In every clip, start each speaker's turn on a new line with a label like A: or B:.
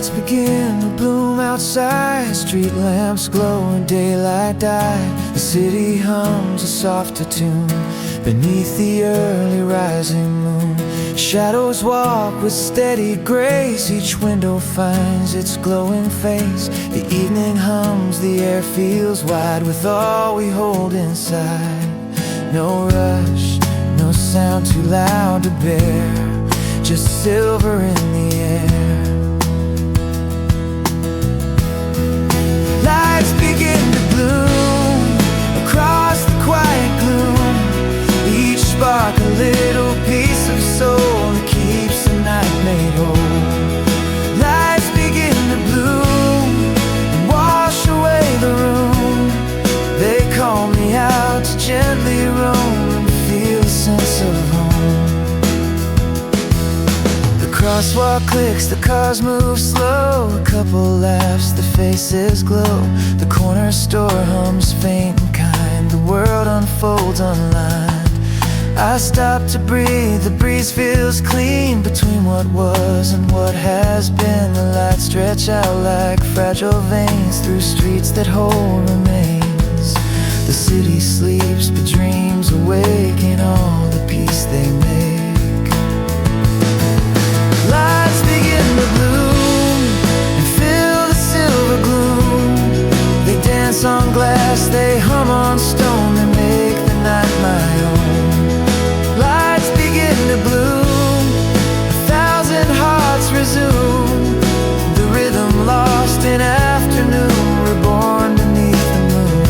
A: Lights begin to bloom outside, street lamps glow and daylight die. The city hums a softer tune beneath the early rising moon. Shadows walk with steady grace, each window finds its glowing face. The evening hums, the air feels wide with all we hold inside. No rush, no sound too loud to bear, just silver in the air. Lights begin to bloom across the quiet gloom, each spark a little piece of soul that keeps the night made whole. Lights begin to bloom and wash away the room. They call me out to gently roam and feel a sense of home. The crosswalk clicks, the cars move slow, a couple laughs, the faces glow. The corner store hums faint and kind, the world unfolds online. I stop to breathe, the breeze feels clean between what was and what has been. The lights stretch out like fragile veins through streets that hold remains. The city sleeps but dreams awake in all the peace they make. Lights begin to bloom and fill the silver gloom. They dance on glass, they hum on stone, they make the night my own. Lights begin to bloom, a thousand hearts resume. The rhythm lost in afternoon, reborn beneath the moon.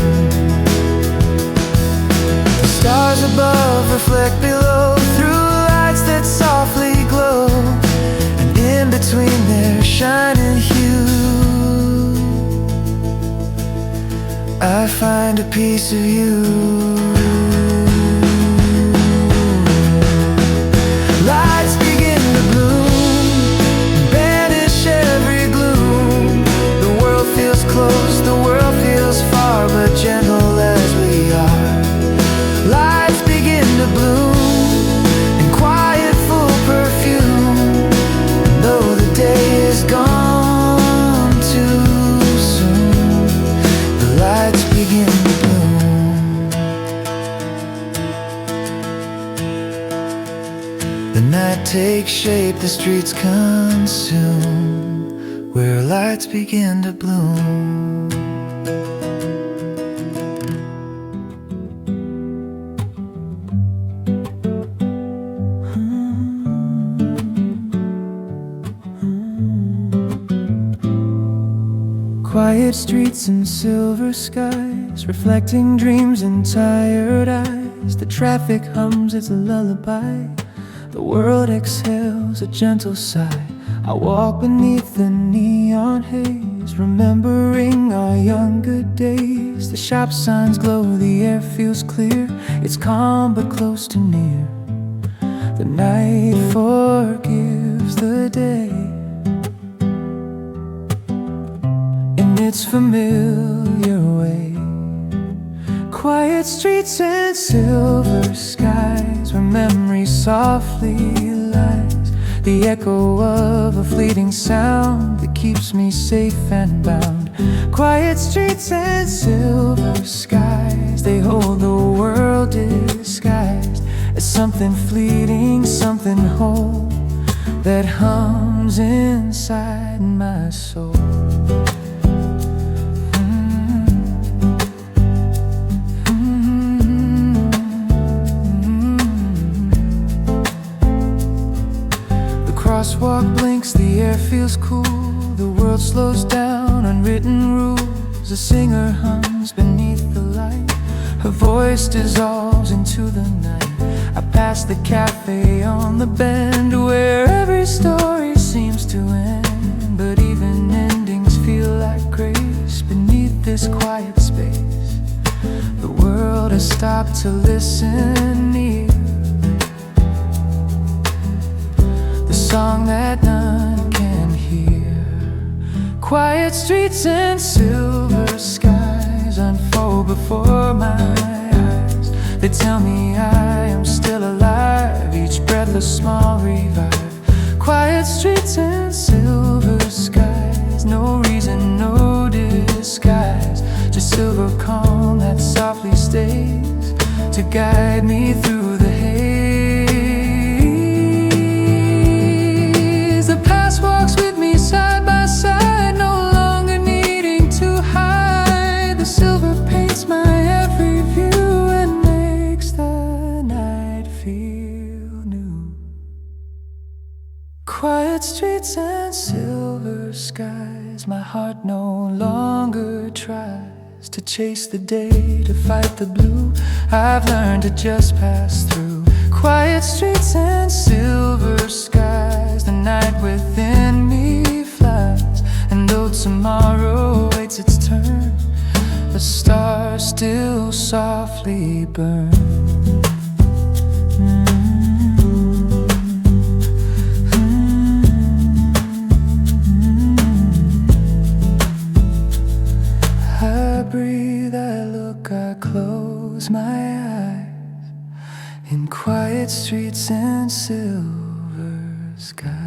A: The stars above reflect below through lights that softly glow, and in between their shining hue, I find a piece of you. Lights begin to bloom and banish every gloom. The world feels close, the world feels far, but gentle as we are. Lights begin to bloom in quiet, full perfume. And though the day is gone too soon, the lights begin to bloom. The night takes shape, the streets consume, where lights begin to bloom. Quiet streets and silver skies, reflecting dreams in tired eyes. The traffic hums its lullaby, the world exhales a gentle sigh. I walk beneath the neon haze, remembering our younger days. The shop signs glow, the air feels clear, it's calm but close to near. The night forgives the day in its familiar way. Quiet streets and silver skies, where memory softly lies. The echo of a fleeting sound that keeps me safe and bound. Quiet streets and silver skies, they hold the world disguised as something fleeting, something whole that hums inside my soul. Crosswalk blinks, the air feels cool, the world slows down, unwritten rules. A singer hums beneath the light, her voice dissolves into the night. I pass the cafe on the bend, where every story seems to end, but even endings feel like grace beneath this quiet space. The world has stopped to listen near, song that none can hear. Quiet streets and silver skies unfold before my eyes. They tell me I am still alive, each breath a small revive. Quiet streets and silver skies, silver calm that softly stays to guide me through the haze. The past walks with me side by side, no longer needing to hide. The silver paints my every view and makes the night feel new. Quiet streets and silver skies, my heart no longer tries to chase the day, to fight the blue. I've learned to just pass through. Quiet streets and silver skies, the night within me flies. And though tomorrow waits its turn, the stars still softly burn. I breathe, I look, I close my eyes in quiet streets and silver skies.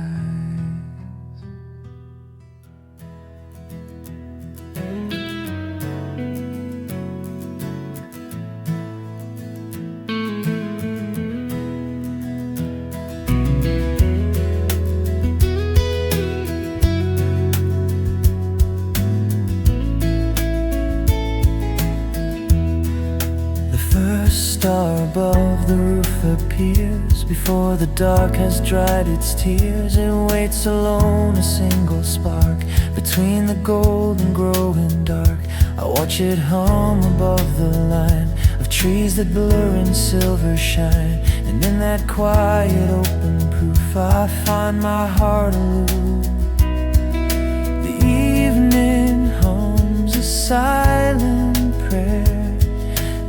A: Star above the roof appears before the dark has dried its tears. It waits alone, a single spark between the gold and growing dark. I watch it hum above the line of trees that blur in silver shine. And in that quiet open proof I find my heart aloof. The evening hums a silent prayer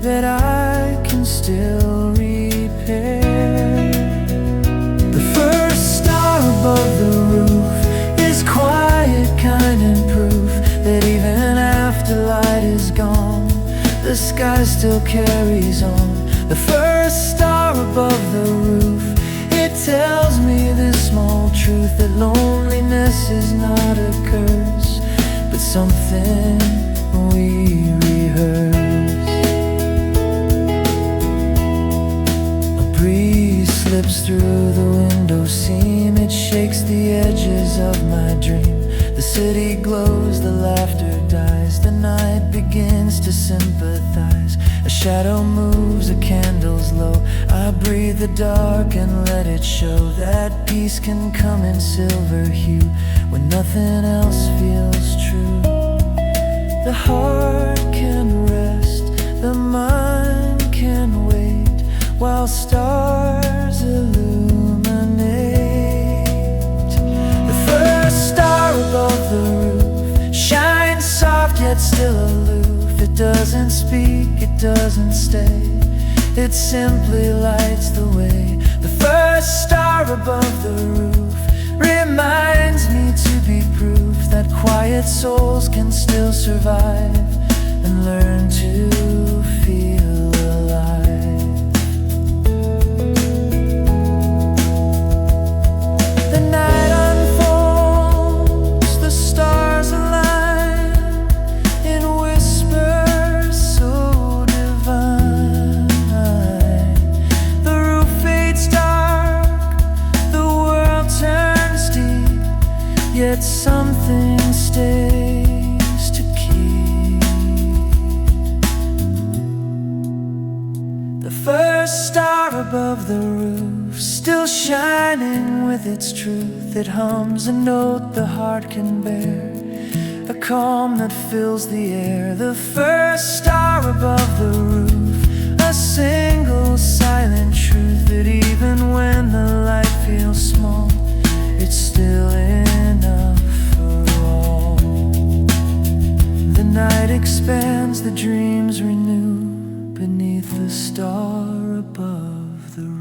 A: that I can still repair. The first star above the roof is quiet, kind and proof that even after light is gone, the sky still carries on. The first star above the roof, it tells me this small truth, that loneliness is not a curse, but something we rehearse. Breeze slips through the window seam, it shakes the edges of my dream. The city glows, the laughter dies, the night begins to sympathize. A shadow moves, a candle's low, I breathe the dark and let it show that peace can come in silver hue when nothing else feels true. The heart can rest, the mind can wait, while stars illuminate. The first star above the roof shines soft yet still aloof. It doesn't speak, it doesn't stay, it simply lights the way. The first star above the roof reminds me to be proof that quiet souls can still survive and learn to feel alive. Yet something stays to keep. The first star above the roof, still shining with its truth. It hums a note the heart can bear, a calm that fills the air. The first star above the roof, a single silent truth, that even when the light feels small, it's still enough for all. The night expands, the dreams renew beneath the star above the roof.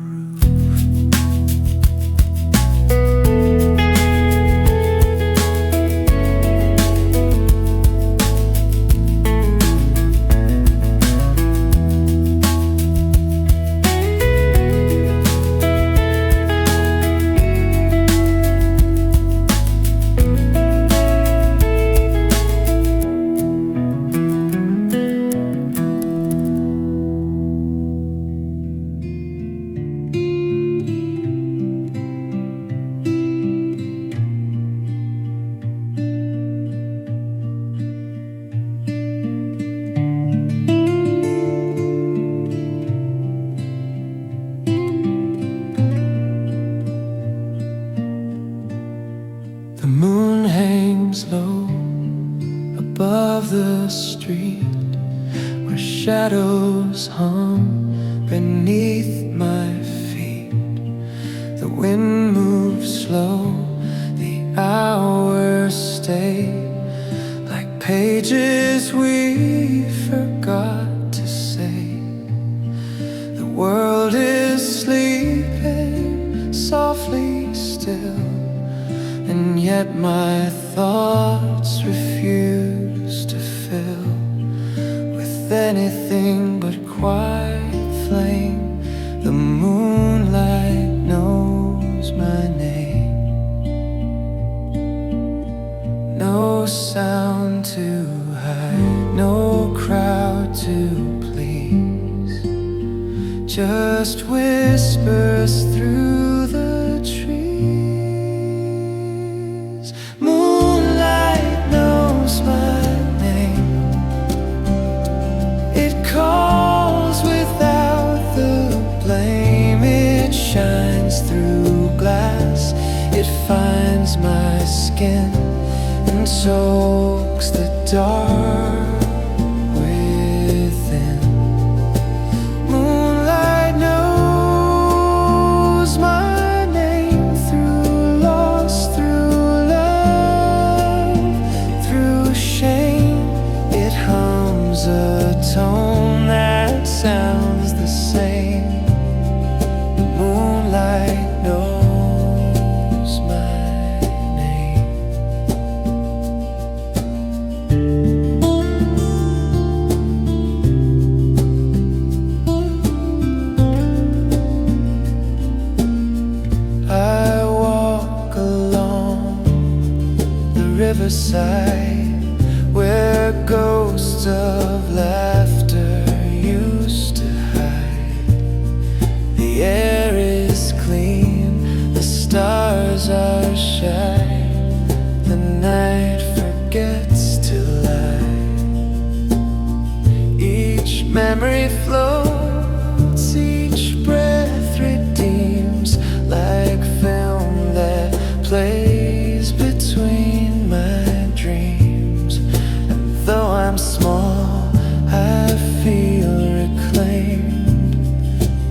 A: street where shadows hung beneath my feet. The wind moved slow, the hours stayed like pages we forgot to say. The world is sleeping softly still, and yet my thoughts refuse to fill with anything but quiet flame. The moonlight knows my name. No sound to hide, no crowd to please, just whispers through the trees. Moonlight knows my name. It calls without the blame. It shines through glass. It finds my skin and soaks the dark within. Moonlight knows my name through loss, through love, through shame. It hums a tone that sounds the same. Moonlight knows my name. I walk along the riverside where ghosts of laughter used to hide. The air is clean, the stars are shy, the night forgets to lie. Each memory floats, each breath redeems, like film that plays between my dreams. And though I'm small, I feel reclaimed.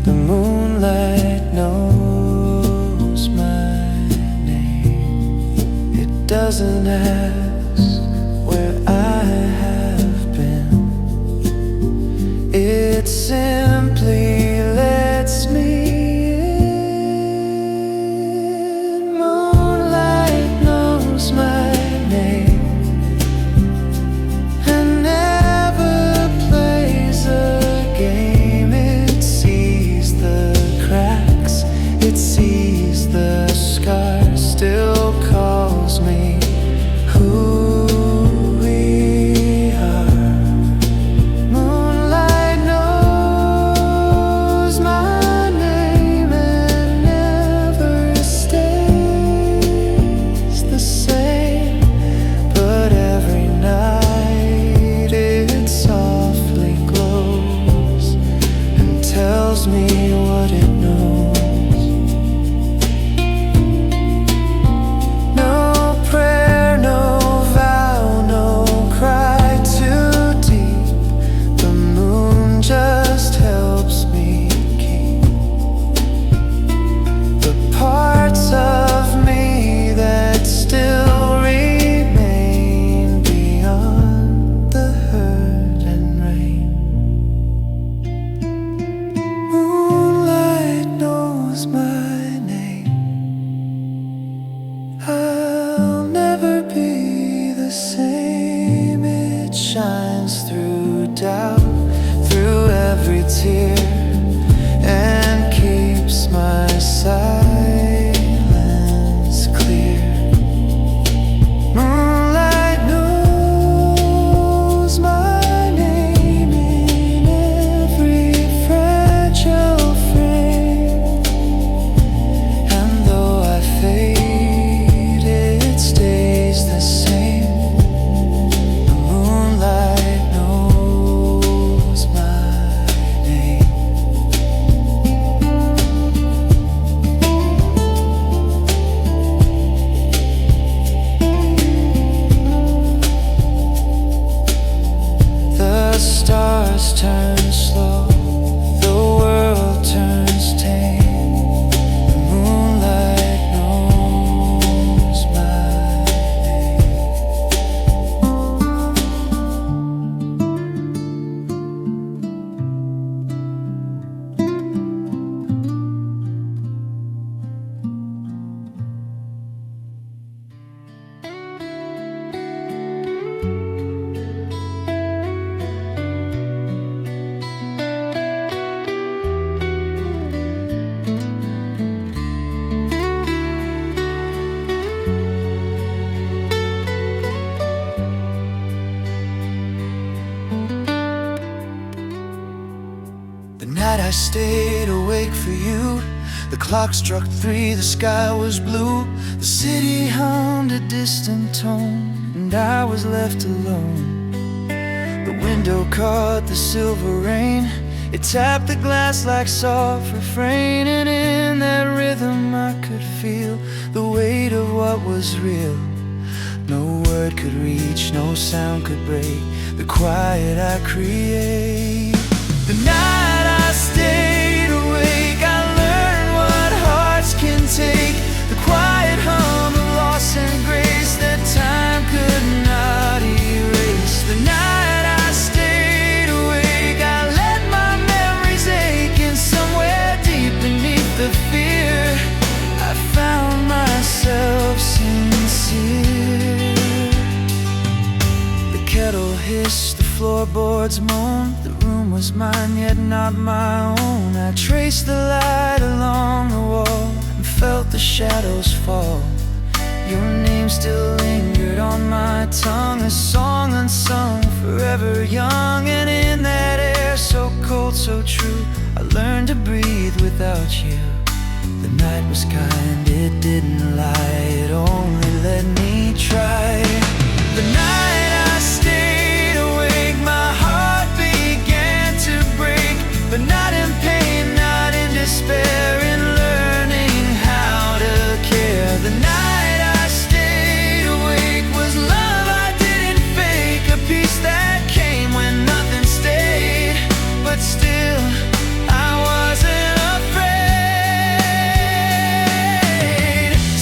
A: The moonlight knows my name. It doesn't ask where I have been. It simply lets me in. Moonlight knows my name and never plays a game. It sees the cracks, it sees the scars, still calls me who we are. Moonlight knows my name and never stays the same. But every night it softly glows and tells me what it knows. No prayer, no vow, no cry too deep. The moon just helps me keep the parts of me that still remain beyond the hurt and rain. Moonlight knows my name. I'll never be the same. It shines through doubt, through every tear, and keeps my silence clear. Moonlight knows my name in every fragile frame. And though I fade, it stays the same. The moonlight knows my name. turn slow, the world turns tame. The moonlight knows my name. The night I stayed awake for you, the clock struck 3, the sky was blue, the city hummed a distant tone, and I was left alone. The window caught the silver rain, it tapped the glass like soft refrain, and in that rhythm I could feel the weight of what was real. No word could reach, no sound could break the quiet I create. The night I stayed awake, I learned what hearts can take. The quiet hum of loss and grace that time could not erase. The night I stayed awake, I let my memories ache, and somewhere deep beneath the fear, I found myself sincere. The kettle hissed, the floorboards moaned, the room was mine yet not my own. I traced the light along the wall and felt the shadows fall. Your name still lingered on my tongue, a song unsung, forever young. And in that air so cold, so true, I learned to breathe without you. The night was kind, it didn't lie, it only let me try. The night I stayed awake, my heart began to break, but not in pain, not in despair, in learning how to care. The night I stayed awake was love I didn't fake, a peace that came when nothing stayed, but still I wasn't afraid.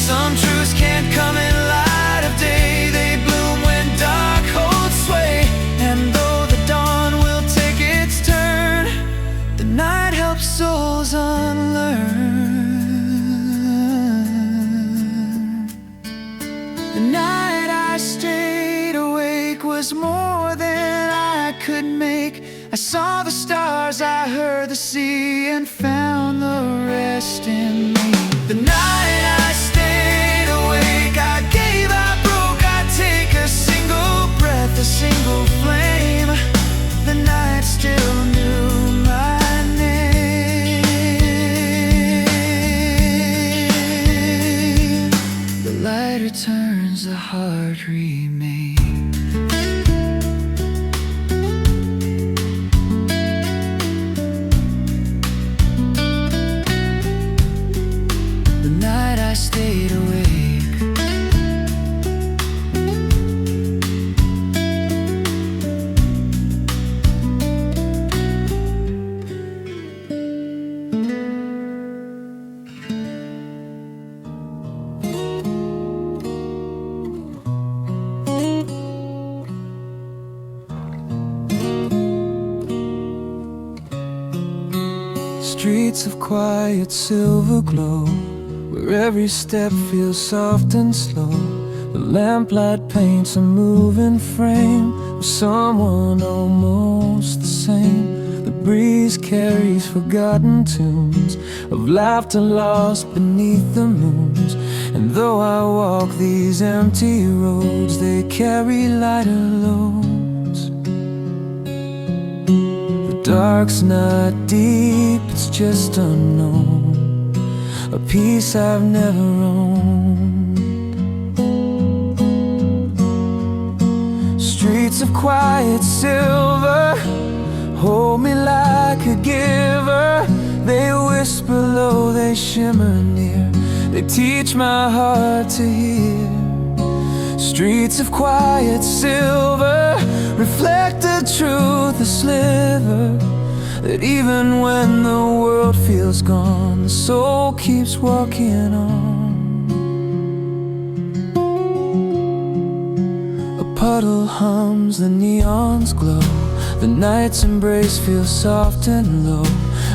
A: Some truths can't come in light of day, they bloom when dark holds sway, and though the dawn will take its turn, the night helps souls unlearn. The night I stayed awake was more than I could make. I saw the stars, I heard the sea, and found the rest in me. The night I stayed awake, I gave, I broke, I take a single breath, a single flame. The night still knew my name. The light returns, the heart remains. The night I stayed awake. Streets of quiet silver glow, where every step feels soft and slow. The lamplight paints a moving frame of someone almost the same. The breeze carries forgotten tunes of laughter lost beneath the moons. And though I walk these empty roads, they carry lighter loads. The dark's not deep, it's just unknown, a peace I've never owned. Streets of quiet silver hold me like a giver. They whisper low, they shimmer near, they teach my heart to hear. Streets of quiet silver reflect the truth, the sliver, that even when the world feels gone, the soul keeps walking on. A puddle hums, the neons glow, the night's embrace feels soft and low.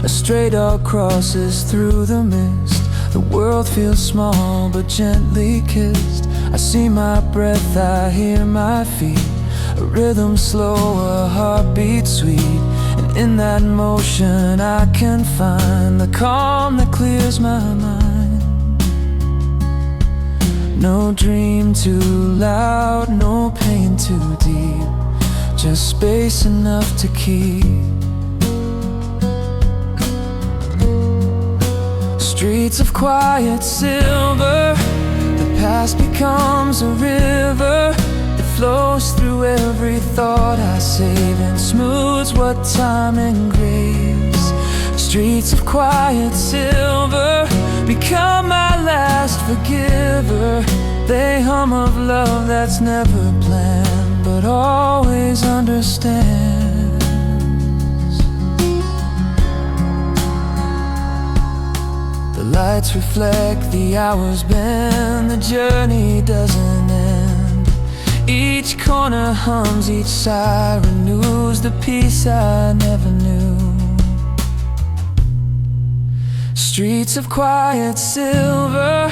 A: A stray dog crosses through the mist. The world feels small but gently kissed. I see my breath, I hear my feet. A rhythm slow, a heartbeat sweet. And in that motion I can find the calm that clears my mind. No dream too loud, no pain too deep, just space enough to keep. Streets of quiet silver, the past becomes a river. It flows through every thought I save and smooths what time engraves. Streets of quiet silver become my last forgiver. They hum of love that's never planned but always understands. The lights reflect, the hours bend, the journey doesn't end. Each corner hums, each sigh renews the peace I never knew. Streets of quiet silver,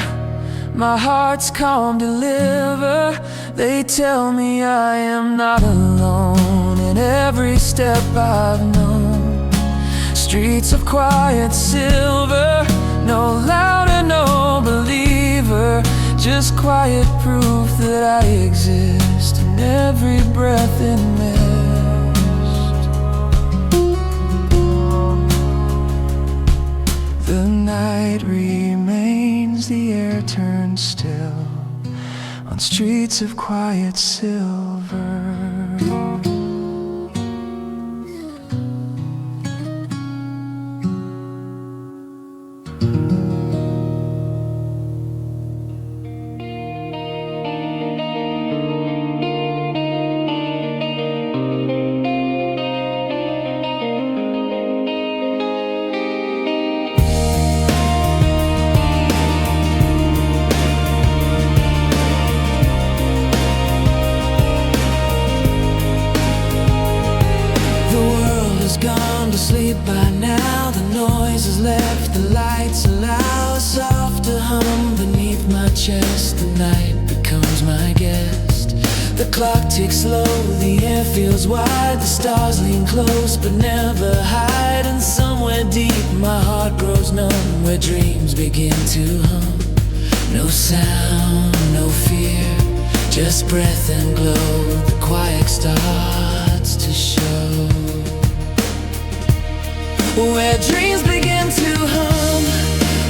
A: my heart's calm deliver. They tell me I am not alone in every step I've known. Streets of quiet silver, no louder, no believer, just quiet proof that I exist in every breath and mist. The night remains, the air turns still on streets of quiet silver. Sleep by now, the noise has left, the lights allow a softer hum beneath my chest. The night becomes my guest. The clock ticks slow, the air feels wide, the stars lean close but never hide. And somewhere deep my heart grows numb, where dreams begin to hum. No sound, no fear, just breath and glow. The quiet starts to show. Where dreams begin to hum,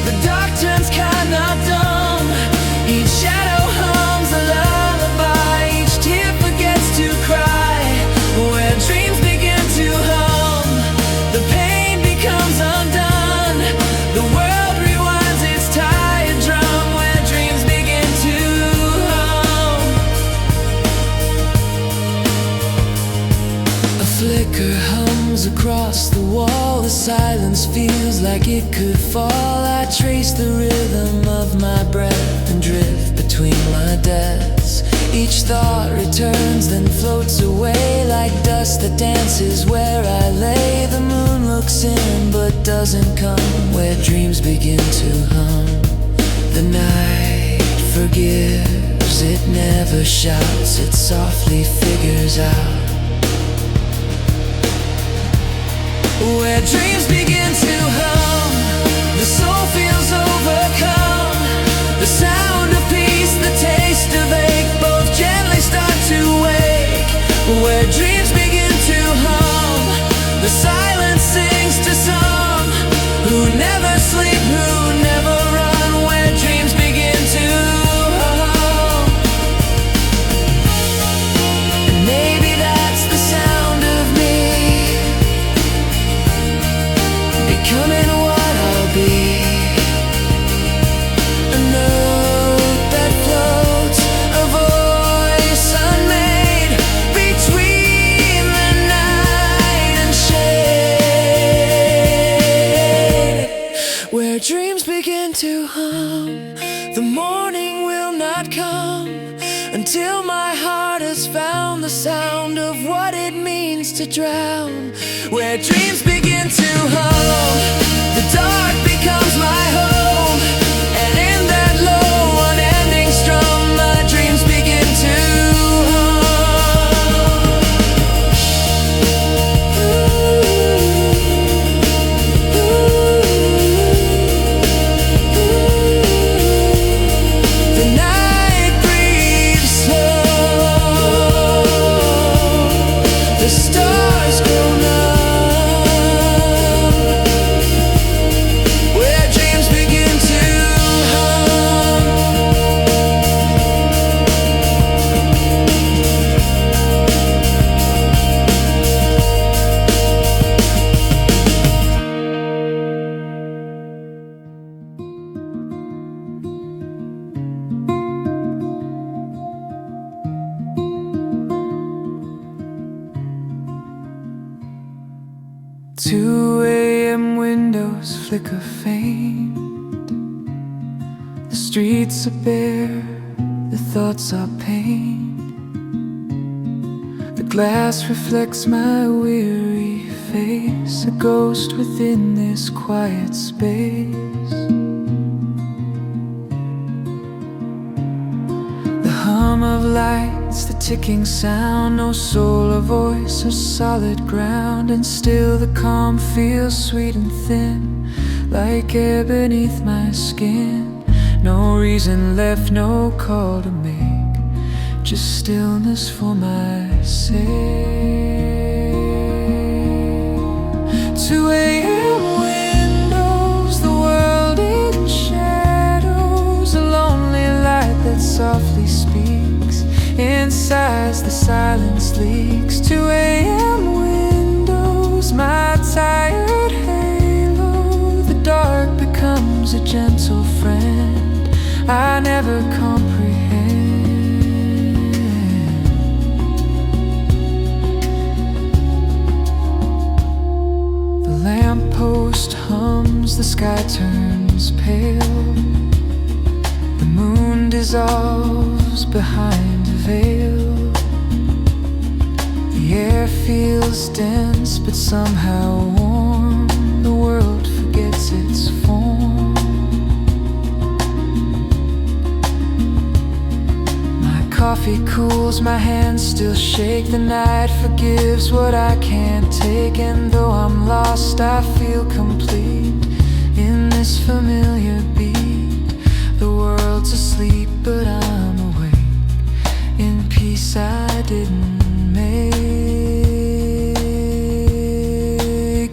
A: the dark turns kind of dumb. Each shadow hums a lullaby, each tear forgets to cry. Where dreams begin to hum, the pain becomes undone. The world rewinds its tired drum. Where dreams begin to hum. A flicker hums across the wall, the silence feels like it could fall. I trace the rhythm of my breath and drift between my deaths. Each thought returns then floats away like dust that dances where I lay. The moon looks in but doesn't come, where dreams begin to hum. The night forgives, it never shouts, it softly figures out. Where dreams begin to hum, the soul feels overcome. The sound of peace, the taste of ache, both gently start to wake. Where dreams begin to hum, the silence sings to some who never sleep, who never run. Where dreams begin to hum, and maybe that's the sound of me. to hum. The morning will not come until my heart has found the sound of what it means to drown. Where dreams begin to hum, the dark becomes my home, and in that low, unending strum, my dreams begin to flicker faint. The streets are bare, the thoughts are pain. The glass reflects my weary face, a ghost within this quiet space. The hum of lights, the ticking sound, no soul or voice or solid ground, and still the calm feels sweet and thin, like air beneath my skin. No reason left, no call to make, just stillness for my sake. 2 a.m. windows, the world in shadows, a lonely light that softly speaks. Inside the silence leaks. 2 a.m. windows, my tired halo, the dark becomes a gentle friend I never comprehend. The lamppost hums, the sky turns pale, the moon dissolves behind a veil. The air feels dense but somehow warm, the world forgets its form. My coffee cools, my hands still shake, the night forgives what I can't take, and though I'm lost I feel complete in this familiar beat. The world's asleep but I'm awake in peace I didn't make.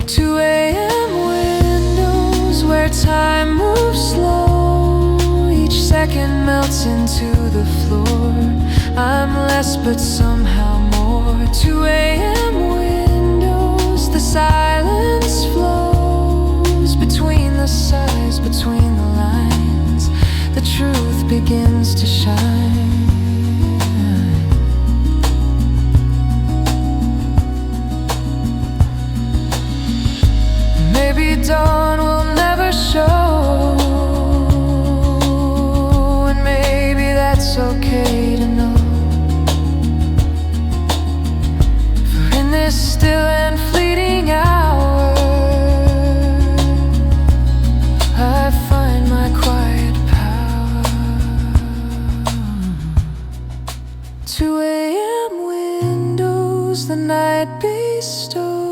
A: 2 a.m. windows where time moves slow, each second melts into the floor. I'm less but somehow more. 2 a.m. windows, the silence flows between the sighs, between the lines, the truth begins to shine. Maybe dawn will never show, and maybe that's okay to know. For in this still and fleeting hour, I find my quiet power. 2 a.m. windows, the night bestows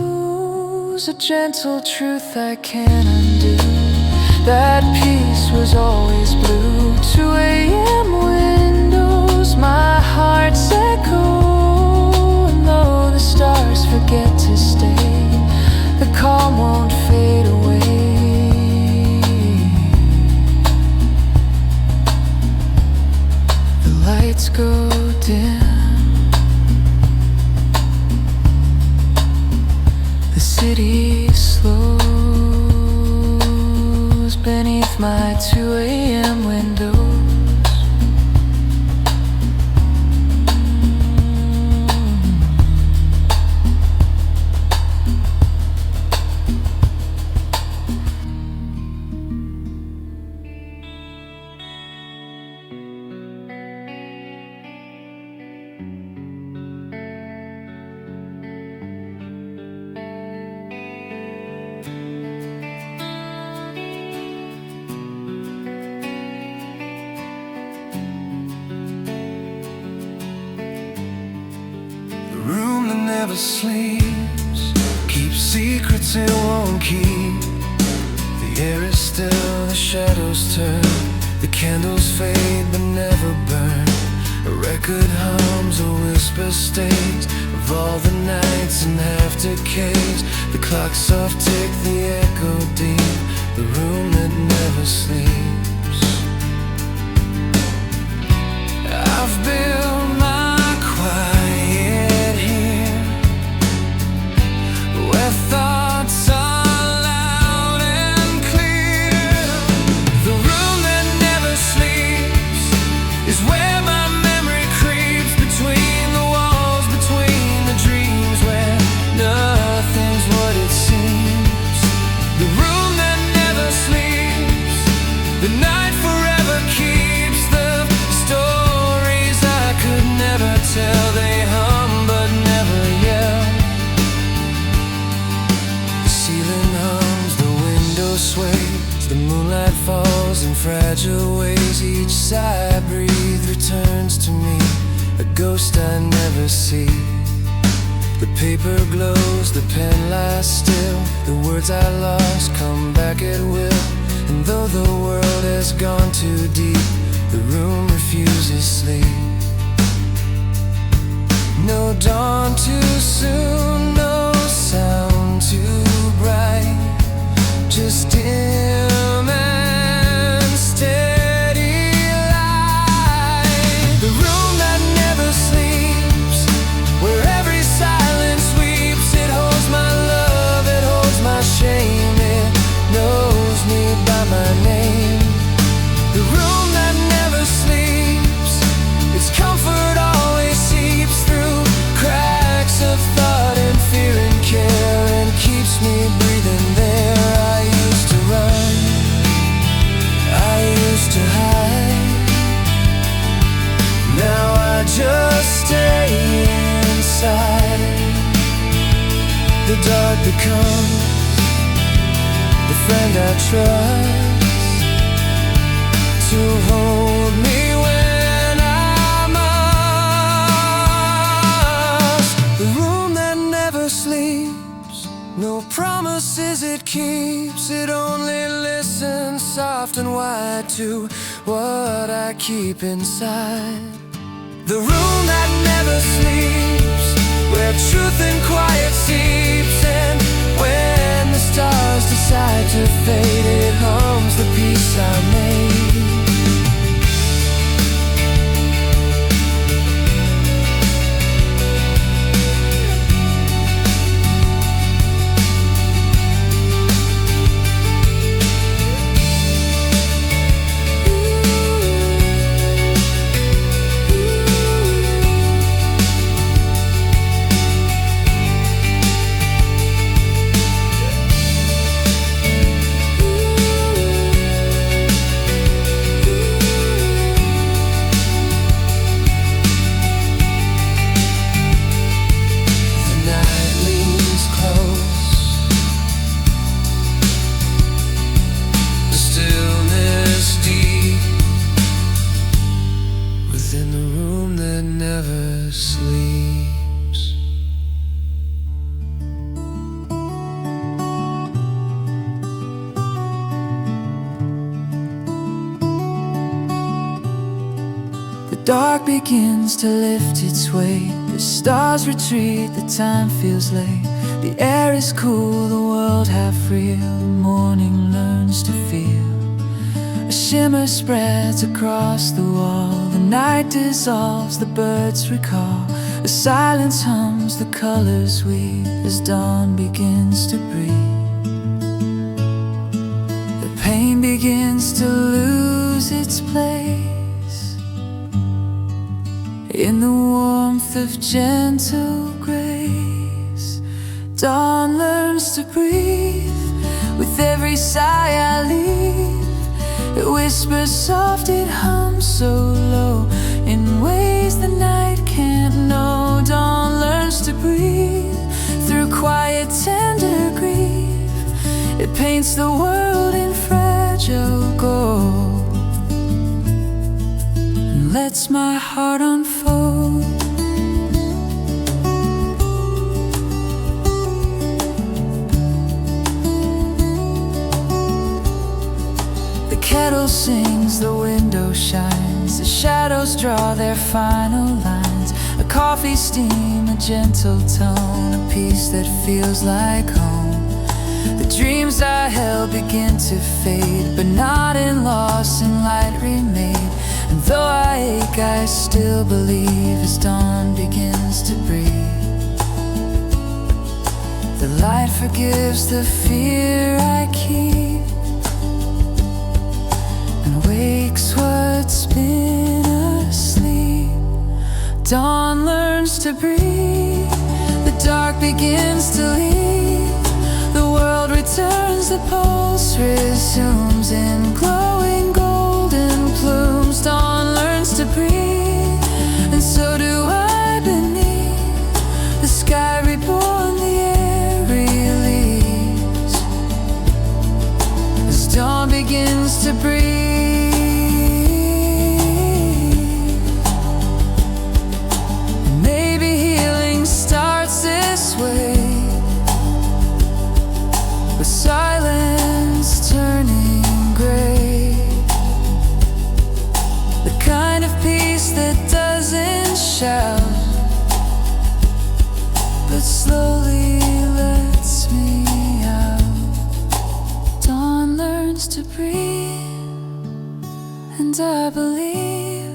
A: a gentle truth I can't undo. That peace was always blue. 2 a.m. windows, my heart's echo, and though the stars forget to stay, the calm won't fade away. The lights go dim, the city slows beneath my 2 a.m. windows. never sleeps, keeps secrets it won't keep. The air is still, the shadows turn, the candles fade but never burn. A record hums, a whisper stays of all the nights and aftercays. The clock's soft tick, the echo deep, the room that never sleeps. I've built my quiet here, where thoughts are loud and clear. The room that never sleeps is where my memory creeps, between the walls, between the dreams, where nothing's what it seems. The room that never sleeps, the night forever keeps. The stories I could never tell, they hum but never yell. The ceiling hums, the window sways, the moonlight falls in fragile ways. Each sigh I breathe returns to me, a ghost I never see. The paper glows, the pen lies still, the words I lost come back at will. And though the world has gone too deep, the room refuses sleep. No dawn too soon, no sound too bright, just dim and steady light. The room that never sleeps, where every silence weeps. It holds my love, it holds my shame, it knows me by my name. The room that never sleeps, its comfort always seeps through cracks of thought and fear and care, and keeps me breathing there. I used to run, I used to hide, now I just stay inside. The dark becomes the friend I trust, to hold me when I must. The room that never sleeps, no promises it keeps. It only listens soft and wide to what I keep inside. The room that never sleeps, where truth and quiet seeps. And when the stars decide to fade, it hums the peace I made. Dark begins to lift its weight, the stars retreat, the time feels late. The air is cool, the world half real, the morning learns to feel. A shimmer spreads across the wall, the night dissolves, the birds recall. The silence hums, the colors weave, as dawn begins to breathe. The pain begins to lose its place in the warmth of gentle grace. Dawn learns to breathe with every sigh I leave. It whispers soft, it hums so low, in ways the night can't know. Dawn learns to breathe through quiet, tender grief. It paints the world in fragile gold and lets my heart unfold. sings, the window shines, the shadows draw their final lines. A coffee steam, a gentle tone, a peace that feels like home. The dreams I held begin to fade, but not in loss, in light remade. And though I ache, I still believe as dawn begins to breathe. The light forgives the fear I keep and wakes what's been asleep. Dawn learns to breathe, the dark begins to leave. The world returns, the pulse resumes in glowing golden plumes. Dawn learns to breathe, and so do I beneath the sky reborn, the air release as dawn begins to breathe. And maybe healing starts this way, with silence turning gray, the kind of peace that doesn't shout but slowly lets me out. Dawn learns to breathe, and I believe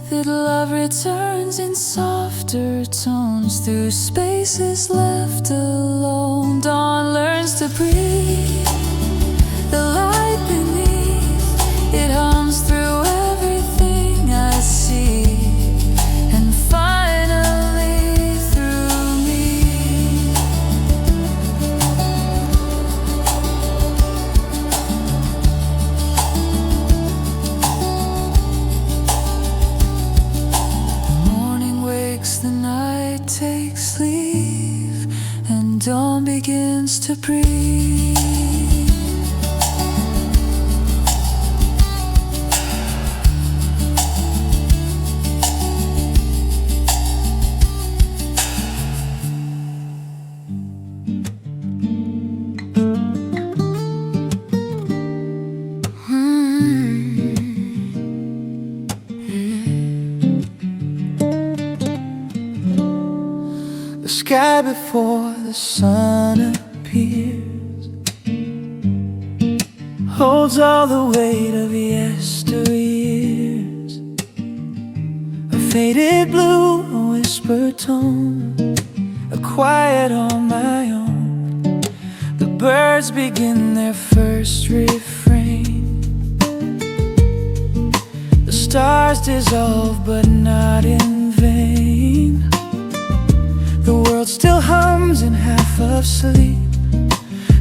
A: that love returns in softer tones through spaces left alone. Dawn learns to breathe, the light beneath it hums through everything I see, and finally through me. The morning wakes, the night takes leave, and dawn begins to breathe. The sky before the sun appears holds all the weight of yesteryears. A faded blue, a whispered tone, a quiet on my own. The birds begin their first refrain. The stars dissolve but not in vain. The world still hums in half of sleep.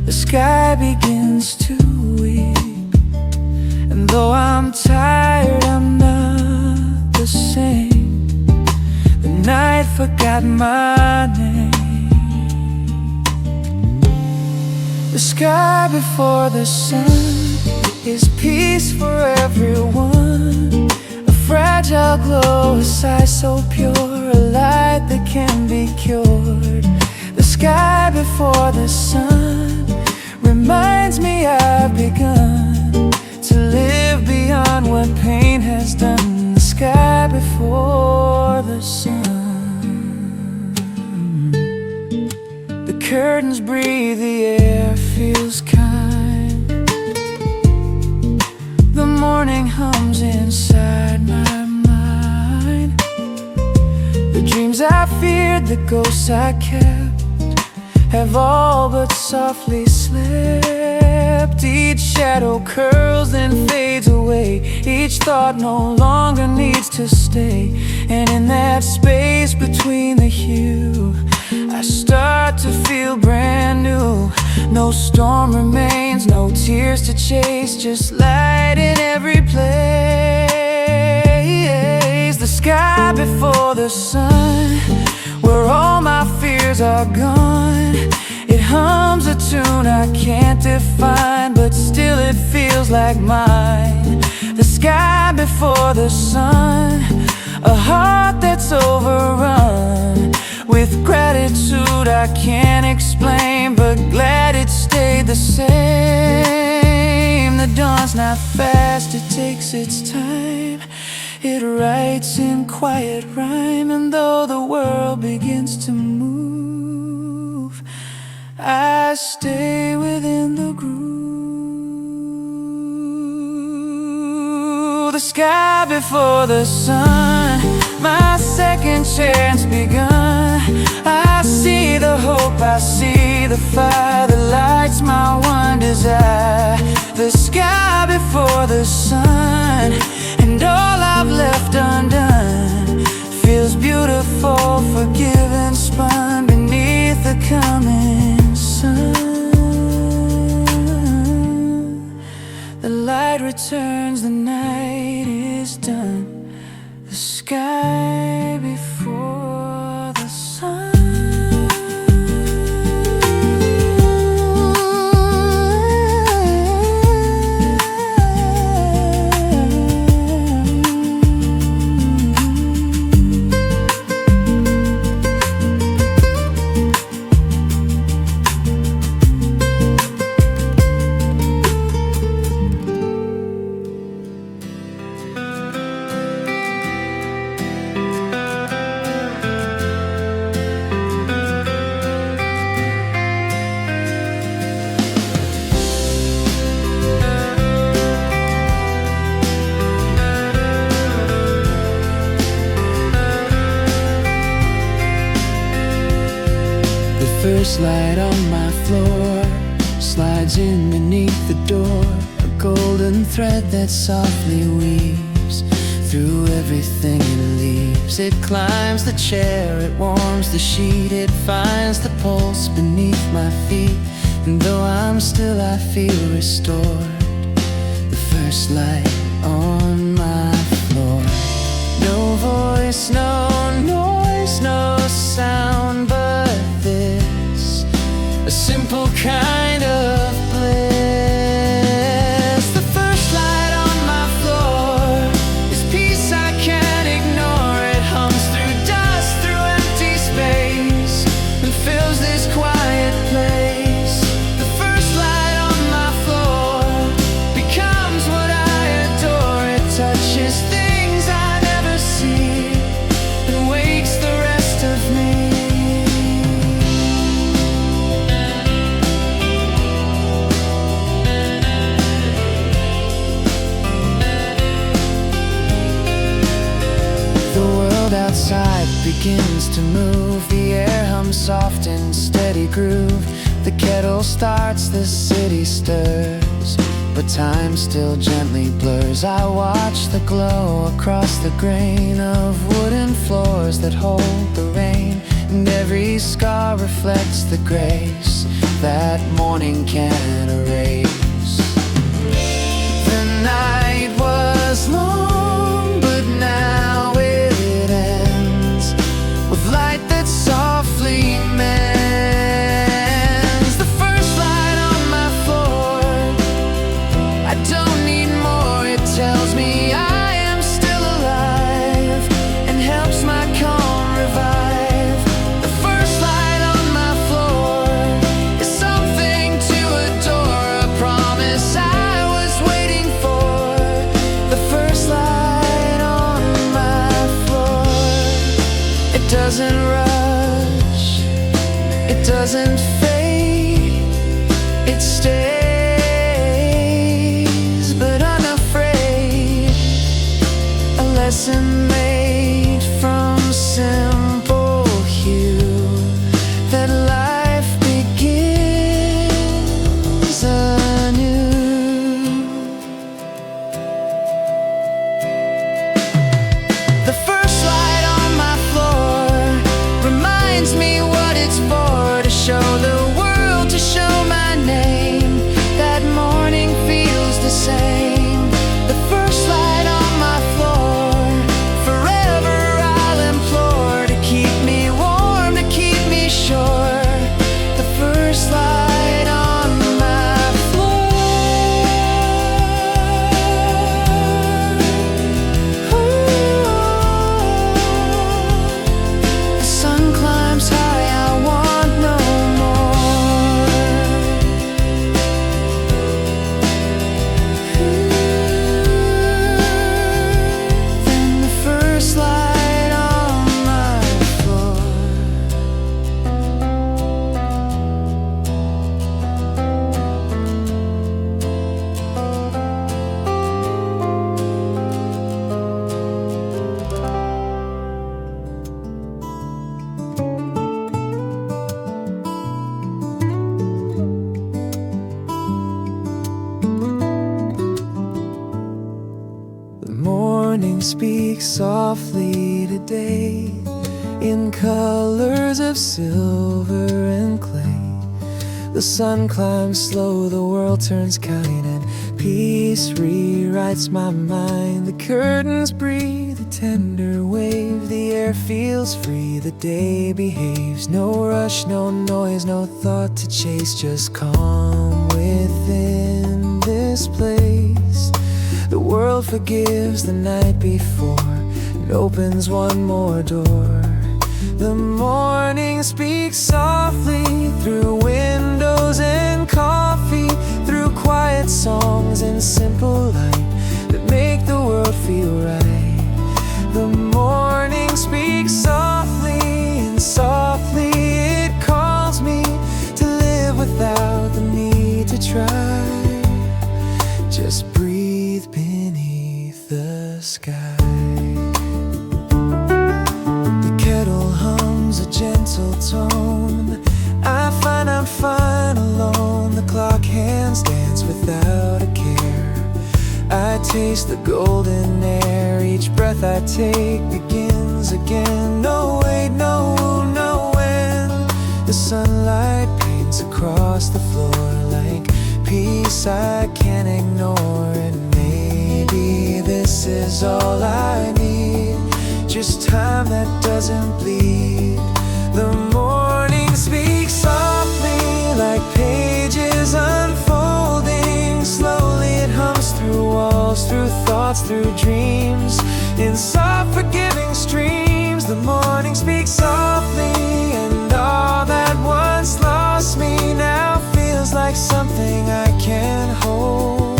A: The sky begins to weep. And though I'm tired, I'm not the same. The night forgot my name. The sky before the sun is peace for everyone. A fragile glow, a sigh so pure, a light that can be cured. The sky before the sun reminds me I've begun to live beyond what pain has done. The sky before the sun. The curtains breathe, the air feels kind. The morning hums inside my mind. The dreams I feared, the ghosts I kept, have all but softly slept. Each shadow curls then fades away. Each thought no longer needs to stay. And in that space between the hue, I start to feel brand new. No storm remains, no tears to chase, just light in every place. The sky before the sun, where all my fears are gone. It hums a tune I can't define, but still it feels like mine. The sky before the sun, a heart that's overrun with gratitude I can't explain, but glad it stayed the same. The dawn's not fast, it takes its time. It writes in quiet rhyme, and though the world begins to move, I stay within the groove. The sky before the sun, my second chance begun. I see the hope, I see the fire that lights my one desire. The sky before the sun, and all I've left undone feels beautiful, forgiven, spun beneath the coming sun. The light returns, the night is done. The sky before the sun. First light on my floor slides in beneath the door, a golden thread that softly weaves through everything it leaves. It climbs the chair, it warms the sheet, it finds the pulse beneath my feet, and though I'm still I feel restored. The first light on my floor. No voice, no noise, no sound but this, a simple kind of bliss. The first light on my floor is peace I can't ignore. It hums through dust, through empty space, and fills this quiet place. The first light on my floor becomes what I adore. It touches things I never see and wakes the rest of me. Outside begins to move, the air hums soft in steady groove. The kettle starts, the city stirs, but time still gently blurs. I watch the glow across the grain of wooden floors that hold the rain, and every scar reflects the grace that morning can't erase. The night was long, but now light that softly mends. The first light on my floor, I don't need more. It tells me I am still alive and helps my calm revive. The first light on my floor is something to adore, a speak softly today in colors of silver and clay. The sun climbs slow, the world turns kind, and peace rewrites my mind. The curtains breathe a tender wave, the air feels free, the day behaves. No rush, no noise, no thought to chase, just calm within this place. The world forgives the night before and opens one more door. The morning speaks softly through windows and coffee, through quiet songs and simple light that make the world feel right. The morning speaks softly, and softly it calls me to live without the need to try. Just breathe beneath the sky. The kettle hums a gentle tone. I find I'm fine alone. The clock hands dance without a care. I taste the golden air. Each breath I take begins again. No wait, no when. The sunlight paints across the floor like peace I can't ignore. And maybe this is all I need, just time that doesn't bleed. The morning speaks softly like pages unfolding. Slowly it hums through walls, through thoughts, through dreams, in soft forgiving streams. The morning speaks softly, and all that once lost me now feels like something I can hold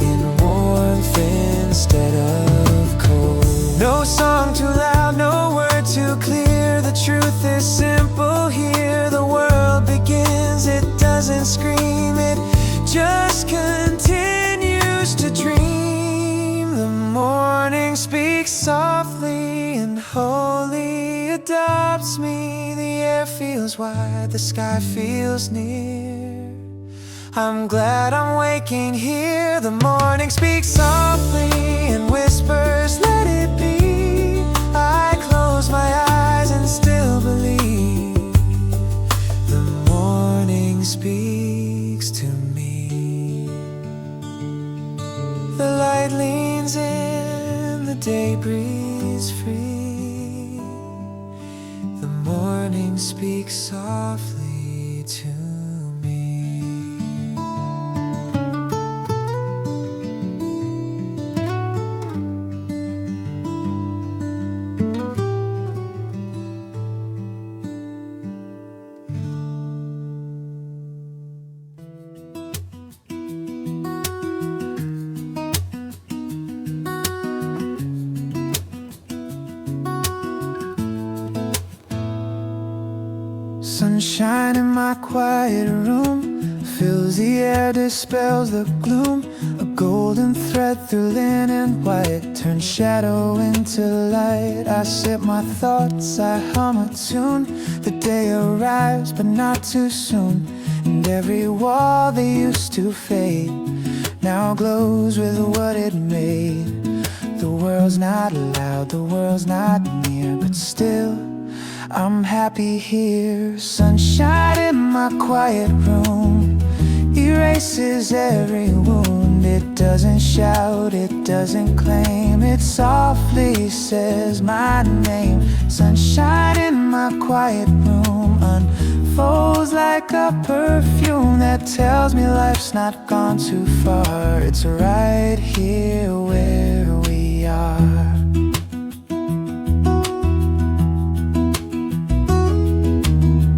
A: in warmth instead of cold. No song too loud, no word too clear. The truth is simple here. The world begins, it doesn't scream, it just continues to dream. The morning speaks softly and wholly adopts me. The air feels wide, the sky feels near. I'm glad I'm waking here. The morning speaks softly and whispers, let it be. I close my eyes and still believe. The morning speaks to me. The light leans in, the day breathes free. The morning speaks softly to me. Sunshine in my quiet room fills the air, dispels the gloom. A golden thread through linen white turns shadow into light. I sip my thoughts, I hum a tune. The day arrives but not too soon, and every wall that used to fade now glows with what it made. The world's not loud, the world's not near, but still I'm happy here. Sunshine in my quiet room erases every wound. It doesn't shout, it doesn't claim, it softly says my name. Sunshine in my quiet room unfolds like a perfume that tells me life's not gone too far. It's right here where we are.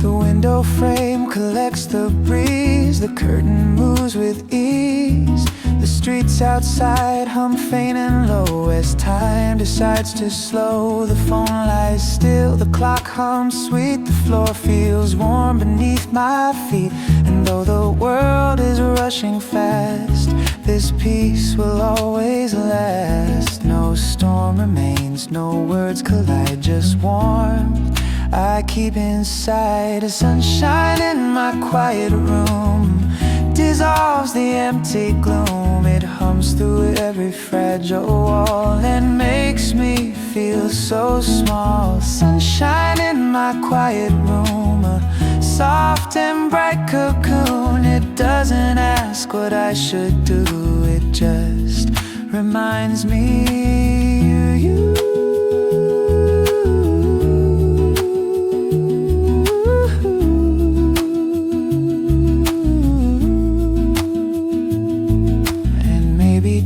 A: Window frame collects the breeze, the curtain moves with ease. The streets outside hum faint and low as time decides to slow. The phone lies still, the clock hums sweet, the floor feels warm beneath my feet. And though the world is rushing fast, this peace will always last. No storm remains, no words collide, just warmth I keep inside. A sunshine in my quiet room dissolves the empty gloom. It hums comes through every fragile wall and makes me feel so small. Sunshine in my quiet room, a soft and bright cocoon. It doesn't ask what I should do, it just reminds me of you.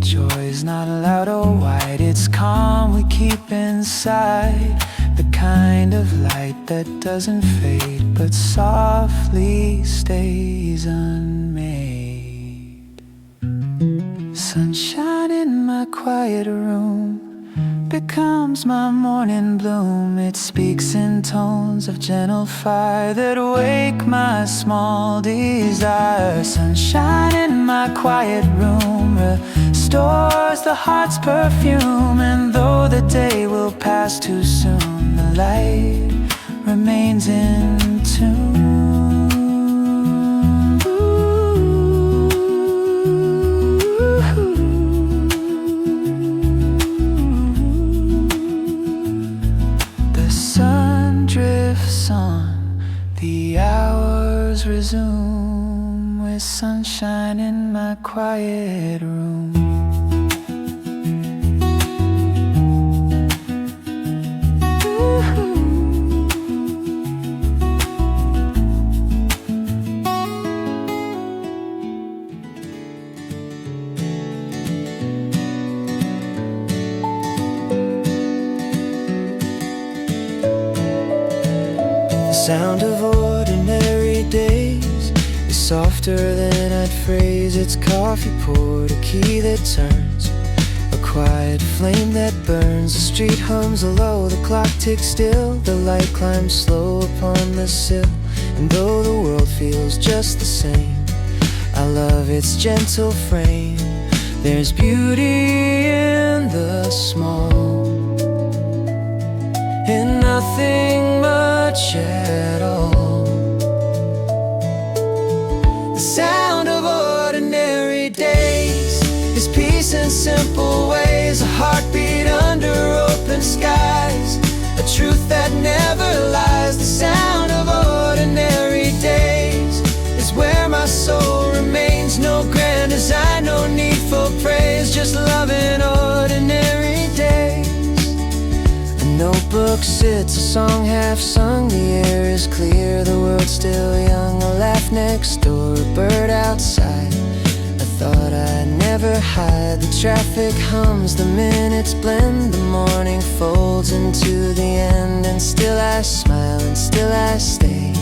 A: Joy's not loud or wide, it's calm we keep inside. The kind of light that doesn't fade but softly stays unmade. Sunshine in my quiet room becomes my morning bloom. It speaks in tones of gentle fire that wake my small desires. Sunshine in my quiet room restores the heart's perfume. And though the day will pass too soon, the light remains in tune. The hours resume with sunshine in my quiet room. The sound of ordinary days is softer than I'd phrase. It's coffee poured, a key that turns, a quiet flame that burns. The street hums low, the clock ticks still, the light climbs slow upon the sill. And though the world feels just the same, I love its gentle frame. There's beauty in the small, in nothing much at all. The sound of ordinary days is peace in simple ways, a heartbeat under open skies, a truth that never lies. The sound of ordinary days is where my soul remains. No grand design, no need for praise, just loving ordinary days. A notebook sits, a song half sung, the air is clear, the world's still young. A laugh next door, a bird outside, a thought I'd never hide. The traffic hums, the minutes blend, the morning folds into the end. And still I smile and still I stay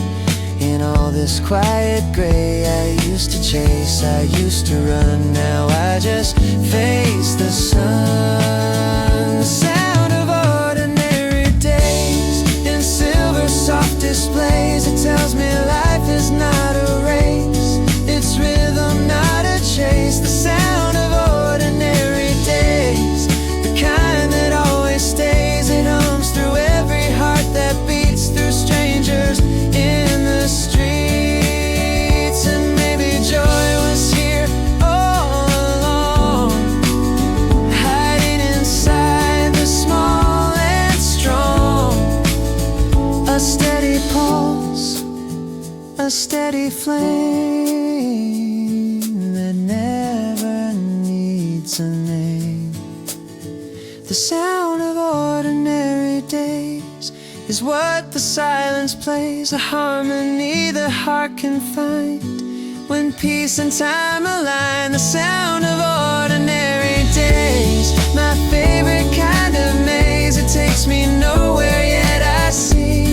A: in all this quiet gray. I used to chase, I used to run, now I just face the sun. The sound of ordinary days in silver soft displays, it tells me life is not a race, it's rhythm, not a chase. The sound of ordinary days, the kind that always stays, it hums through every heart that beats, through strangers in the streets. And maybe joy was here all along, hiding inside the small and strong. A steady pulse, a steady flame that never needs a name. The sound of ordinary days is what the silence plays, a harmony the heart can find when peace and time align. The sound of ordinary days, my favorite kind of maze. It takes me nowhere yet I see,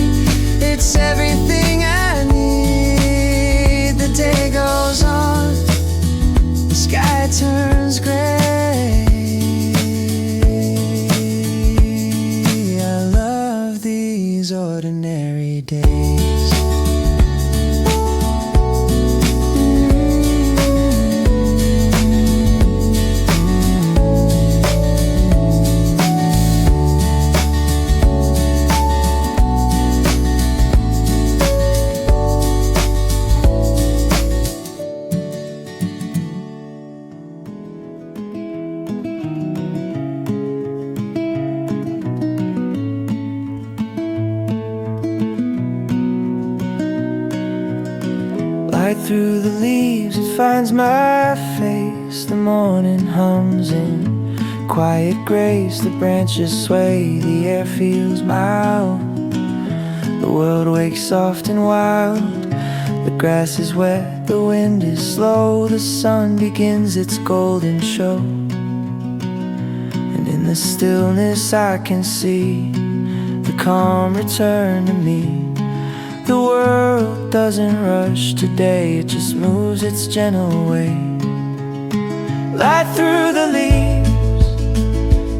A: it's everything I need. The day goes on, the sky turns gray. I love these ordinary days. through the leaves, it finds my face. The morning hums in quiet grace. The branches sway, the air feels mild. The world wakes soft and wild. The grass is wet, the wind is slow. The sun begins its golden show. And in the stillness I can see the calm return to me. The world doesn't rush today, it just moves its gentle way. Light through the leaves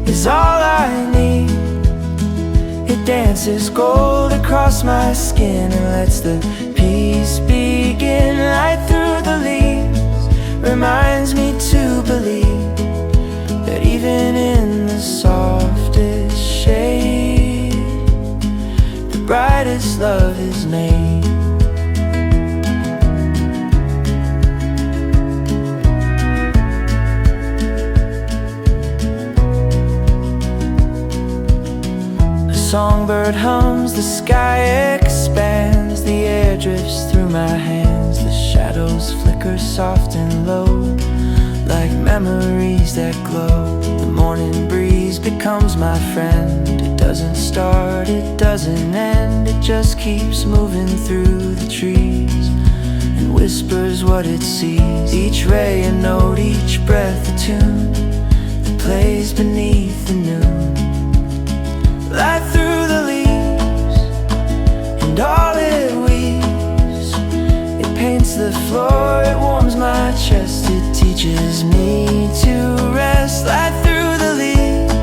A: is all I need. It dances gold across my skin and lets the peace begin. Light through the leaves reminds me to believe that even in the softest shade, the brightest love is made. The songbird hums, the sky expands, the air drifts through my hands. The shadows flicker soft and low, like memories that glow. The morning breeze becomes my friend. It doesn't start, it doesn't end. It just keeps moving through the trees and whispers what it sees. Each ray a note, each breath a tune that plays beneath the noon. Light through the leaves and all it weaves. It paints the floor, it warms my chest. It teaches me to rest. Light through the leaves,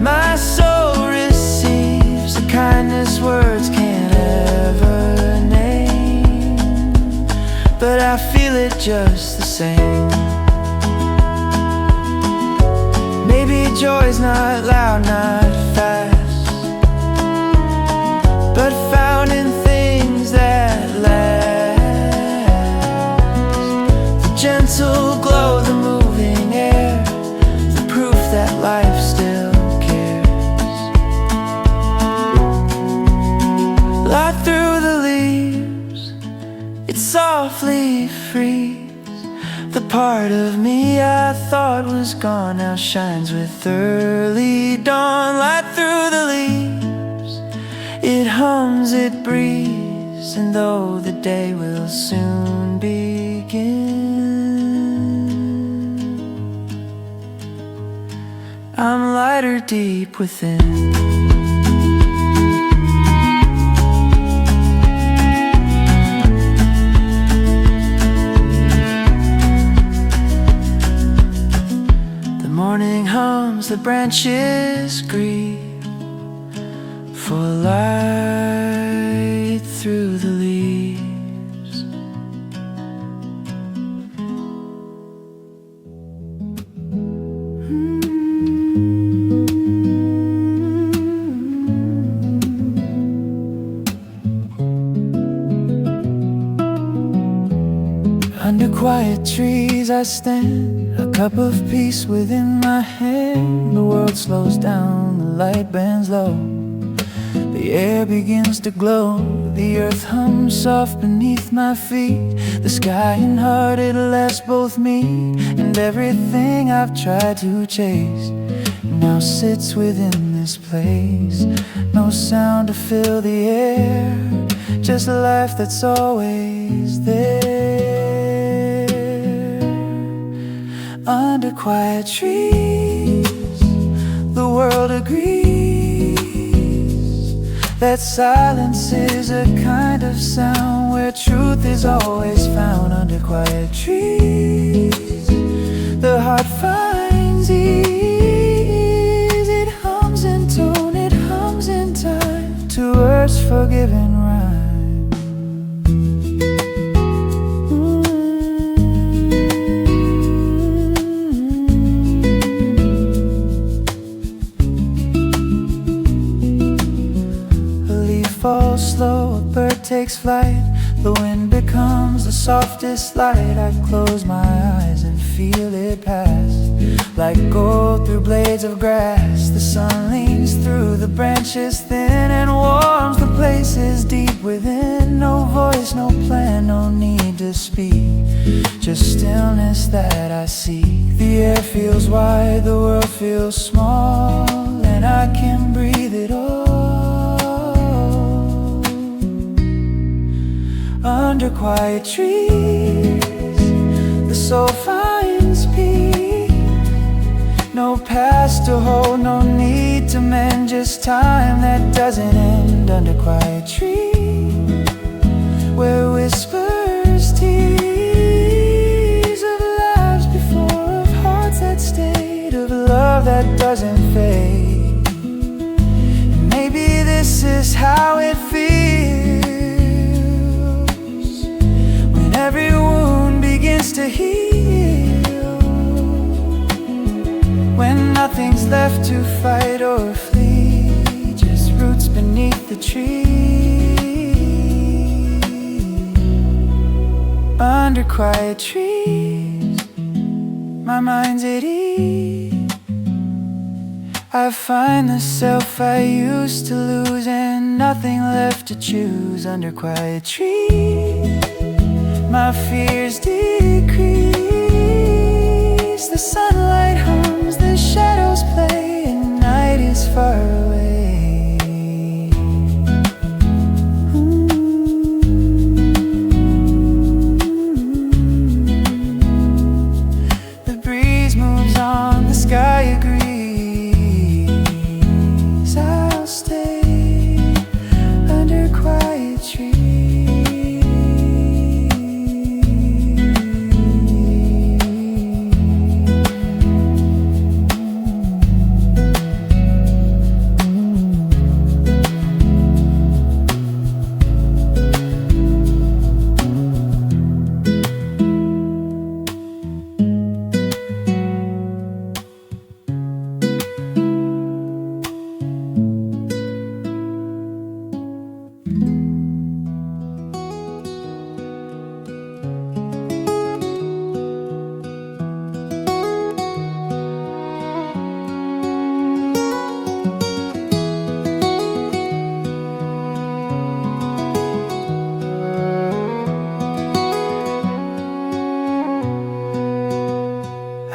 A: my soul receives the kindness words can't ever name, but I feel it just the same. Maybe joy's not loud, not fast, but found in things that last. The gentle glow, the moving air, the proof that life still cares. Light through the leaves, it softly frees. The part of me I thought was gone now shines with early dawn. Light through the leaves, it hums, it breathes, and though the day will soon begin, I'm lighter deep within. Morning hums, the branches grieve for light through the leaves. Under quiet trees I stand, a cup of peace within my hand. The world slows down, the light bends low, the air begins to glow. The earth hums soft beneath my feet. The sky and heart at last both meet, and everything I've tried to chase now sits within this place. No sound to fill the air, just life that's always there. Under quiet trees, the world agrees that silence is a kind of sound where truth is always found. Under quiet trees, the heart finds ease. It hums in tone, it hums in time to earth's forgiven rhyme. Falls slow, a bird takes flight. The wind becomes the softest light. I close my eyes and feel it pass like gold through blades of grass. The sun leans through the branches thin and warms the places deep within. No voice, no plan, no need to speak, just stillness that I seek. The air feels wide, the world feels small, and I can breathe it all. Under quiet trees, the soul finds peace. No past to hold, no need to mend, just time that doesn't end. Under quiet trees, where whispers tease of lives before, of hearts that stayed, of love that doesn't fade. And maybe this is how it feels when every wound begins to heal, when nothing's left to fight or flee, just roots beneath the tree. Under quiet trees, my mind's at ease. I find the self I used to lose, and nothing left to choose. Under quiet trees, my fears decrease. The sunlight hums, the shadows play, and night is far away. The breeze moves on, the sky agrees. I'll stay under quiet trees.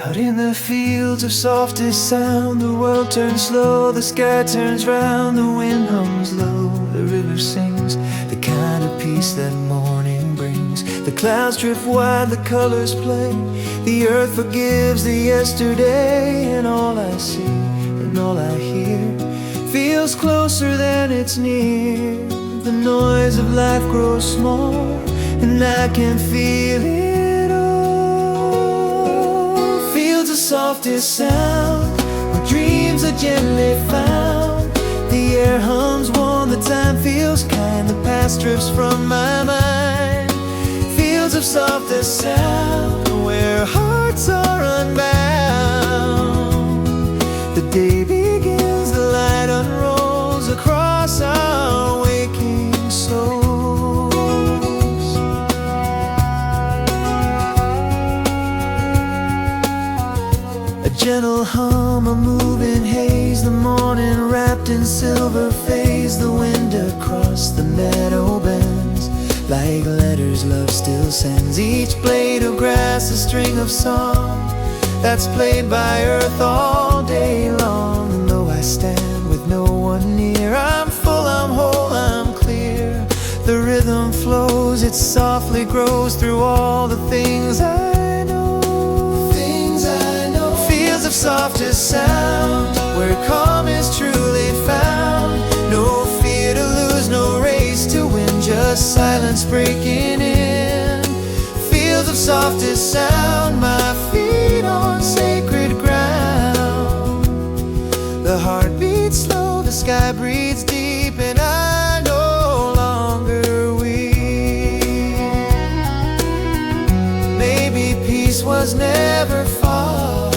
A: Out in the fields of softest sound, the world turns slow, the sky turns round, the wind hums low, the river sings the kind of peace that morning brings. The clouds drift wide, the colors play, the earth forgives the yesterday, and all I see and all I hear feels closer than it's near. The noise of life grows small, and I can feel it all. Fields of softest sound, where dreams are gently found. The air hums warm, the time feels kind, the past drifts from my mind. Fields of softest sound, where hearts are unbound. The day begins, the light unrolls across our waking souls. A gentle hum, a moving haze, the morning wrapped in silver phase. The wind across the meadow bends like letters love still sends. Each blade of grass a string of song that's played by earth all day long. And though I stand with no one near, I'm full, I'm whole, I'm clear. The rhythm flows, it softly grows through all the things I know. Things I know. Fields of softest sound, where calm is truly found. No fear to lose, no race to win, just silence breaking in. Fields of softest sound, my feet on sacred ground. The heart beats slow, the sky breathes deep, and I no longer weep. Maybe peace was never far,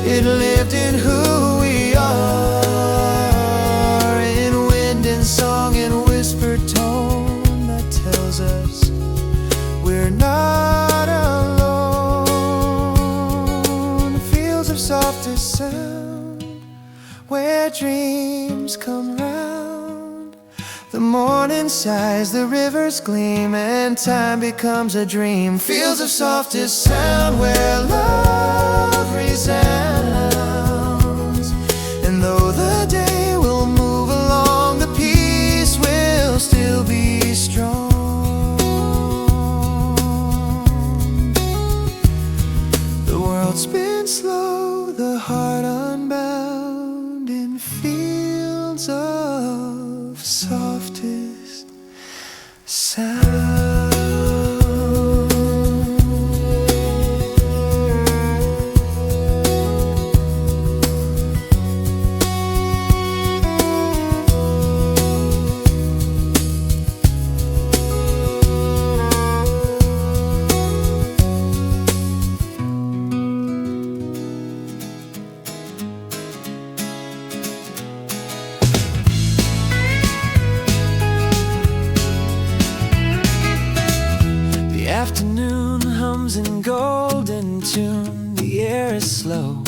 A: it lived in who we are, in wind and song and whispered tone. we're not alone. Fields of softest sound, where dreams come round. The morning sighs, the rivers gleam, and time becomes a dream. Fields of softest sound, where love resounds. And though the day will move along, the peace will still be strong. The world spins slow, the heart unbound, in fields of softest sound. Afternoon hums in golden tune. The air is slow,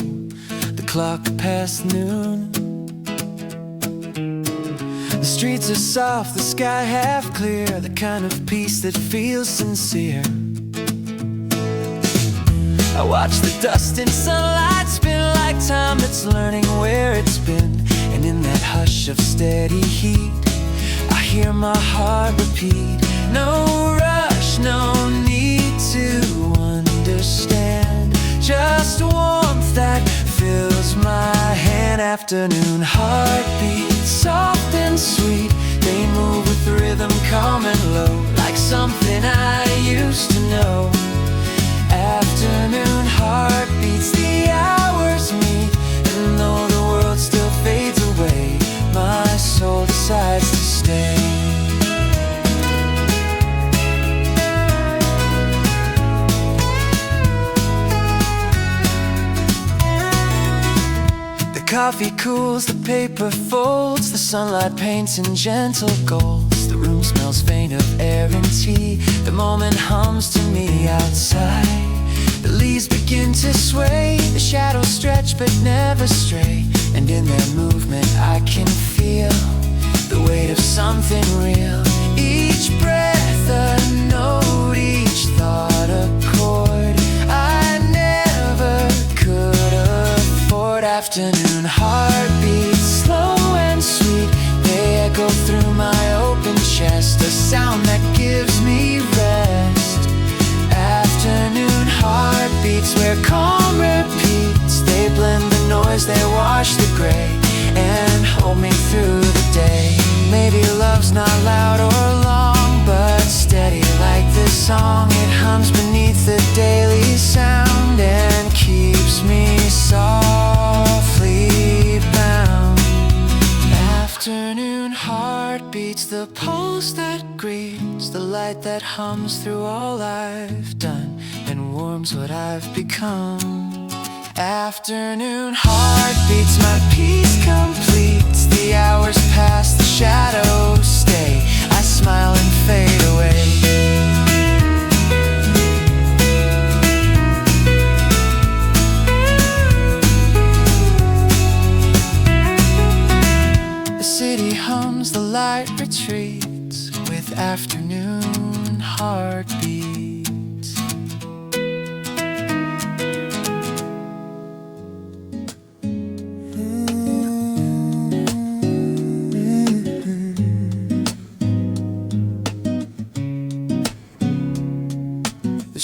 A: the clock past noon. The streets are soft, the sky half clear, the kind of peace that feels sincere. I watch the dust and sunlight spin like time that's learning where it's been. And in that hush of steady heat, I hear my heart repeat, no rush, no need to understand, just warmth that fills my hand. Afternoon heartbeats, soft and sweet, they move with rhythm, calm and low, like something I used to know. Afternoon heartbeats, the hours meet, and though the world still fades away, my soul decides to stay. Coffee cools, the paper folds, the sunlight paints in gentle golds. The room smells faint of air and tea, the moment hums to me outside. The leaves begin to sway, the shadows stretch but never stray, and in their movement I can feel the weight of something real. Each breath a note, each thought a chord I never could afford. Afternoon heartbeats, slow and sweet, they echo through my open chest, a sound that gives me rest. Afternoon heartbeats, where calm repeats, they blend the noise, they wash the gray, and hold me through the day. Maybe love's not loud or long, but steady like this song. It hums beneath the daily sound and keeps me softly bound. Afternoon heartbeats, the pulse that greets, the light that hums through all I've done and warms what I've become. Afternoon heartbeats, my peace completes, the hours pass, the shadows stay, I smile and fade away. The city hums, the light retreats with afternoon heartbeats.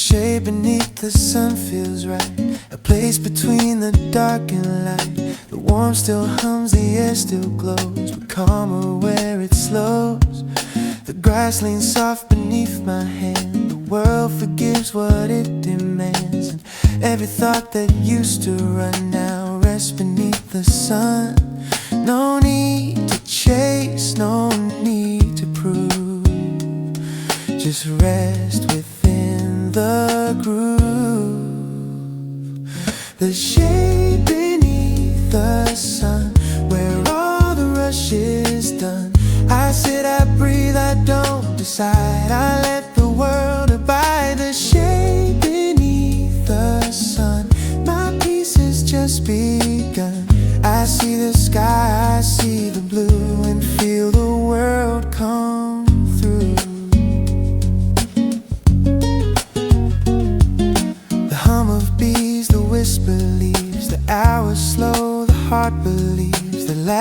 A: Shade beneath the sun feels right, a place between the dark and light. The warmth still hums, the air still glows, but calmer where it slows. The grass leans soft beneath my hand, the world forgives what it demands, and every thought that used to run now rests beneath the sun. No need to chase, no need to prove, just rest within the groove. The shade beneath the sun, where all the rush is done. I sit, I breathe, I don't decide, I let the world abide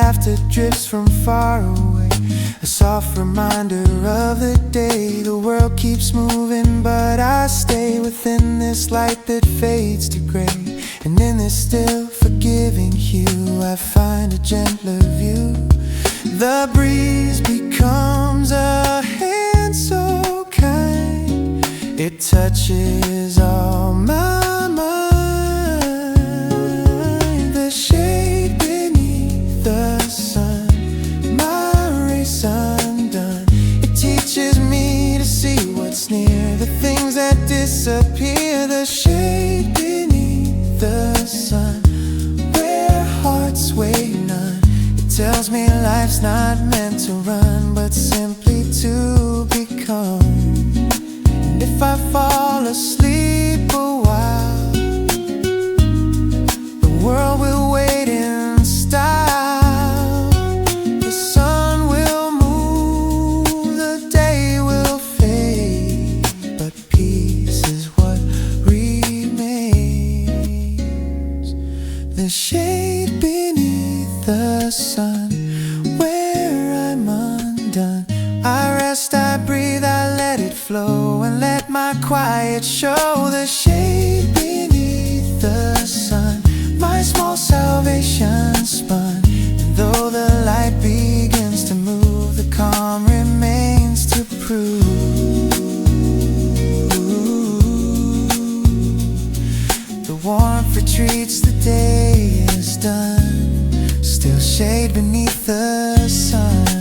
A: laughter drifts from far away, a soft reminder of the day. The world keeps moving, but I stay within this light that fades to gray. And in this still forgiving hue, I find a gentler view. The breeze becomes a hand so kind, it touches all my mind. The shade beneath the sun, my race undone, it teaches me to see what's near, the things that disappear. The shade beneath the sun, where hearts weigh none, it tells me life's not meant to run, but simply to become. And if I fall asleep a while, the world will wait in style. The sun will move, the day will fade, but peace is what remains. The shade beneath the sun, where I'm undone, I rest, I breathe, I let it flow, and let my quiet show. The shade beneath the sun, my small salvation spun, and though the light begins to move, the calm remains to prove. The warmth retreats, the day is done, still shade beneath the sun.